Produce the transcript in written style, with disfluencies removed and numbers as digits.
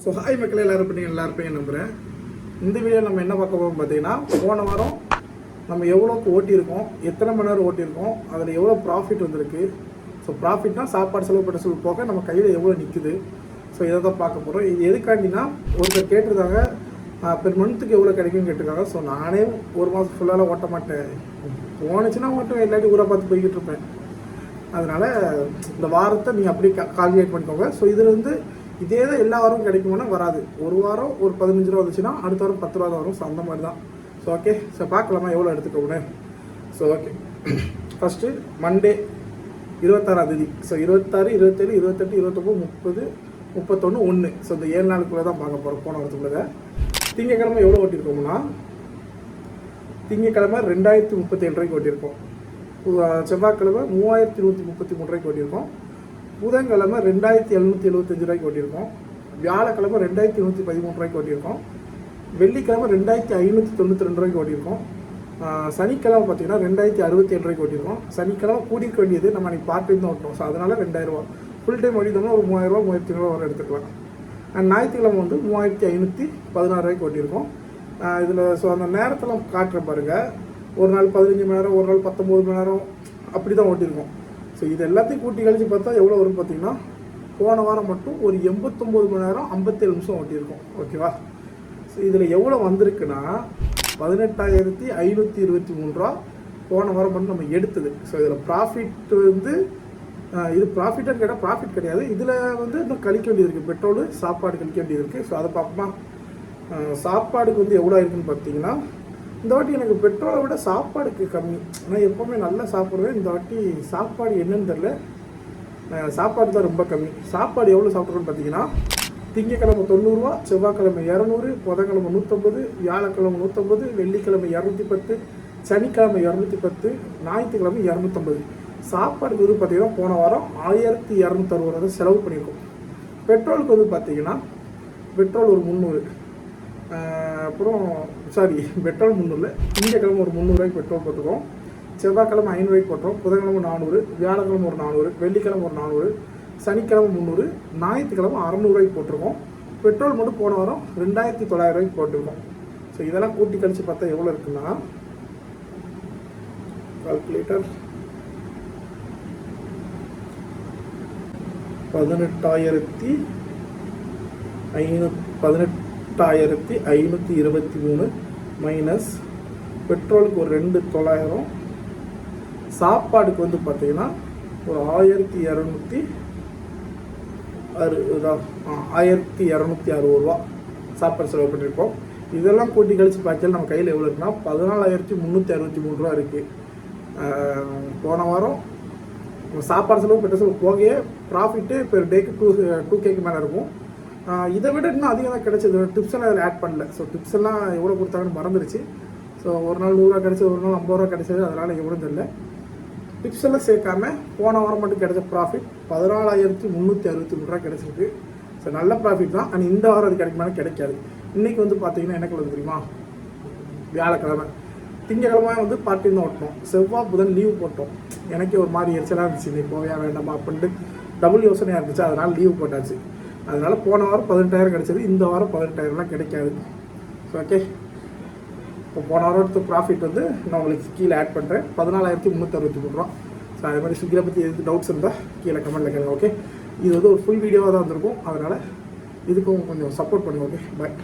So hi மக்கள் எல்லோரும் பண்ணி நல்லா இருப்பேன் நம்புகிறேன். இந்த வீடியோ நம்ம என்ன பார்க்க போகிறோம் பார்த்தீங்கன்னா, போன வாரம் நம்ம எவ்வளோக்கு ஓட்டியிருக்கோம், எத்தனை மணி நேரம் ஓட்டியிருக்கோம், அதில் எவ்வளோ ப்ராஃபிட் வந்திருக்கு. ஸோ ப்ராஃபிட்னா சாப்பாடு செலவு பண்ண செலவு போக நம்ம கையில் எவ்வளோ நிற்குது. ஸோ இதை தான் பார்க்க போகிறோம். இது எதுக்காண்டினா ஒருத்தர் கேட்டிருந்தாங்க பெர் மந்த்துக்கு எவ்வளோ கிடைக்கும்னு கேட்டிருக்காங்க. ஸோ நானே ஒரு மாதம் ஃபுல்லாக ஓட்ட மாட்டேன், போனுச்சுன்னா மட்டும் எல்லாத்தையும் ஊரை பார்த்து போய்கிட்டு இருப்பேன். அதனால் இந்த வாரத்தை நீங்கள் அப்படியே கால்குலேட் பண்ணிக்கோங்க. ஸோ இதில் வந்து இதே தான் எல்லா வாரமும் கிடைக்குமோனா வராது. ஒரு வாரம் ஒரு 15 ரூபா வந்துச்சுன்னா அடுத்த வாரம் 10 ரூபா தான் வரும். ஸோ அந்த மாதிரி தான். ஸோ ஓகே, ஸோ பார்க்கலாமா எவ்வளோ எடுத்துக்கோங்க. ஸோ ஓகே, ஃபஸ்ட்டு மண்டே 26ஆம் தேதி. ஸோ 26, 27, 28, 29, 30, 31, 1. ஸோ இந்த 7 நாளுக்குள்ளே தான் பார்க்க போகிறோம். போன வாரத்துக்குள்ளே திங்கக்கிழமை எவ்வளோ ஓட்டியிருக்கோம்னா, திங்கக்கிழமை 2037 ரூபாய்க்கு ஓட்டியிருக்கோம். செவ்வாய்க்கிழமை 3133 ரூபாய்க்கு ஓட்டியிருக்கோம். புதன்கிழமை 2775 ரூபாய்க்கு ஓட்டியிருக்கோம். வியாழக்கிழமை 2113 ரூபாய்க்கு ஓட்டியிருக்கோம். வெள்ளிக்கிழமை 2592 ரூபாய்க்கு ஓட்டியிருக்கோம். சனிக்கிழமை பார்த்தீங்கன்னா 2067 ரூபாய்க்கு ஓட்டியிருக்கோம். சனிக்கிழமை கூட்டிக்க வேண்டியது நம்ம அன்றைக்கி பார்ட் டைம் தான் ஓட்டணும். ஸோ அதனால் 2000 ரூபா. ஃபுல் டைம் ஓட்டிட்டோம்னா ஒரு 3000 ரூபா 3500 ரூபா வரை எடுத்துக்கலாம். அண்ட் ஞாயிற்றுக்கிழமை வந்து 3516 ரூபாய்க்கு ஓட்டியிருக்கோம். இதில் ஸோ அந்த நேரத்தில் காட்டுற பாருங்கள், ஒரு நாள் 15 மணி நேரம், ஒரு நாள் 19 மணி நேரம் அப்படி தான் ஓட்டியிருக்கோம். ஸோ இது எல்லாத்தையும் கூட்டி கழிச்சு பார்த்தா எவ்வளோ வரும் பார்த்தீங்கன்னா, போன வாரம் மட்டும் ஒரு 89 மணி நேரம் 57 நிமிஷம் ஓட்டியிருக்கோம். ஓகேவா? ஸோ இதில் எவ்வளோ வந்திருக்குன்னா 18,523 ரூபா போன வாரம் மட்டும் நம்ம எடுத்தது. ஸோ இதில் ப்ராஃபிட் வந்து இது ப்ராஃபிட்டாக கேட்டால் ப்ராஃபிட் கிடையாது. இதில் வந்து இன்னும் கழிக்க வேண்டியது இருக்குது, பெட்ரோலு சாப்பாடு கழிக்க வேண்டியது இருக்குது. ஸோ அதை பார்ப்போமா. சாப்பாடுக்கு வந்து எவ்வளோ இருக்குன்னு பார்த்தீங்கன்னா, இந்த வாட்டி எனக்கு பெட்ரோலை விட சாப்பாடுக்கு கம்மி. ஆனால் எப்போவுமே நல்லா சாப்பிடுவேன். இந்த வாட்டி சாப்பாடு என்னன்னு தெரில, சாப்பாடு தான் ரொம்ப கம்மி. சாப்பாடு எவ்வளோ சாப்பிட்றோன்னு பார்த்தீங்கன்னா, திங்கக்கிழமை 90 ரூபா, செவ்வாய்க்கிழமை 200, புதன்கிழமை 150, வியாழக்கிழமை 150, வெள்ளிக்கிழமை 210, சனிக்கிழமை 210, ஞாயிற்றுக்கிழமை 250. சாப்பாடுக்கு வந்து பார்த்திங்கன்னா போன வாரம் 1260 ரூபா தான் செலவு பண்ணியிருக்கோம். பெட்ரோலுக்கு வந்து பார்த்திங்கன்னா பெட்ரோல் ஒரு 300, அப்புறம் பெட்ரோல் 300, திங்கக்கிழமை ஒரு 300 ரூபாய்க்கு பெட்ரோல் போட்டுருக்கோம். செவ்வாய்க்கிழமை 500 ரூபாய்க்கு போட்டோம். புதன்கிழமை 400, வியாழக்கிழமை ஒரு 400, வெள்ளிக்கிழமை ஒரு 400, சனிக்கிழமை 300, ஞாயிற்றுக்கிழமை 600 ரூபாய்க்கு போட்டிருக்கோம். பெட்ரோல் மட்டும் போன வாரம் 2900 ரூபாய்க்கு போட்டிருக்கோம். ஸோ இதெல்லாம் கூட்டி கழிச்சு பார்த்தா எவ்வளோ இருக்குன்னா, கால்குலேட்டர் 18,523 மைனஸ் பெட்ரோலுக்கு ஒரு 2900, சாப்பாடுக்கு வந்து பார்த்தீங்கன்னா ஒரு 1260 ரூபா சாப்பாடு செலவு பண்ணியிருக்கோம். இதெல்லாம் கூட்டி கழிச்சு பார்த்தாலும் நம்ம கையில் எவ்வளோ இருக்குன்னா 14,363 ரூபா இருக்குது. போன வாரம் சாப்பாடு செலவு பெட்ரோல் செலவு போகையே ப்ராஃபிட்டு பெர் டேக்கு 2Kக்கு மேலே இருக்கும். இதை விட இன்னும் அதிகம் தான் கிடைச்சது. டிப்ஸ் எல்லாம் அதில் ஆட் பண்ணல. ஸோ டிப்ஸ் எல்லாம் எவ்வளோ கொடுத்தாங்கன்னு மறந்துடுச்சு. ஸோ ஒரு நாள் 100 ரூபா கிடைச்சது, ஒரு நாள் 50 ரூபா கிடைச்சது. அதனால் எவ்வளோ தெரியல. டிப்ஸ் எல்லாம் சேர்க்காம போன வாரம் மட்டும் கிடைச்ச ப்ராஃபிட் 14,363 ரூபா கிடைச்சிருக்கு. ஸோ நல்ல ப்ராஃபிட் தான். ஆனால் இந்த வாரம் அது கிடைக்குமானு கிடைக்காது. இன்றைக்கி வந்து பார்த்தீங்கன்னா என்ன கிழமை தெரியுமா? வியாழக்கிழமை. திங்கக்கிழமை வந்து பார்ட் டைம் தான் ஓட்டணும். செவ்வாய் புதன் லீவு போட்டோம். எனக்கே ஒரு மாதிரி எரிச்சலாக இருந்துச்சு, இன்னைக்கு போவையா வேண்டாமா அப்படின்ட்டு டபுள் யோசனையாக இருந்துச்சு. அதனால் லீவு போட்டாச்சு. அதனால் போன வாரம் 18,000 கிடைச்சது, இந்த வாரம் 18,000 கிடைக்காது. ஸோ ஓகே, இப்போ போன வாரம் எடுத்த ப்ராஃபிட் வந்து நான் உங்களுக்கு கீழே ஆட் பண்ணுறேன், 14,363 ரூபா. ஸோ அதே மாதிரி ஸ்விக்கியை பற்றி எதுக்கு டவுட்ஸ் இருந்தால் கீழே கமெண்ட்டில் கேளுங்க. ஓகே, இது வந்து ஒரு ஃபுல் வீடியோவாக தான் வந்திருக்கும். அதனால் இதுக்கும் கொஞ்சம் சப்போர்ட் பண்ணுங்க. ஓகே, பாய்.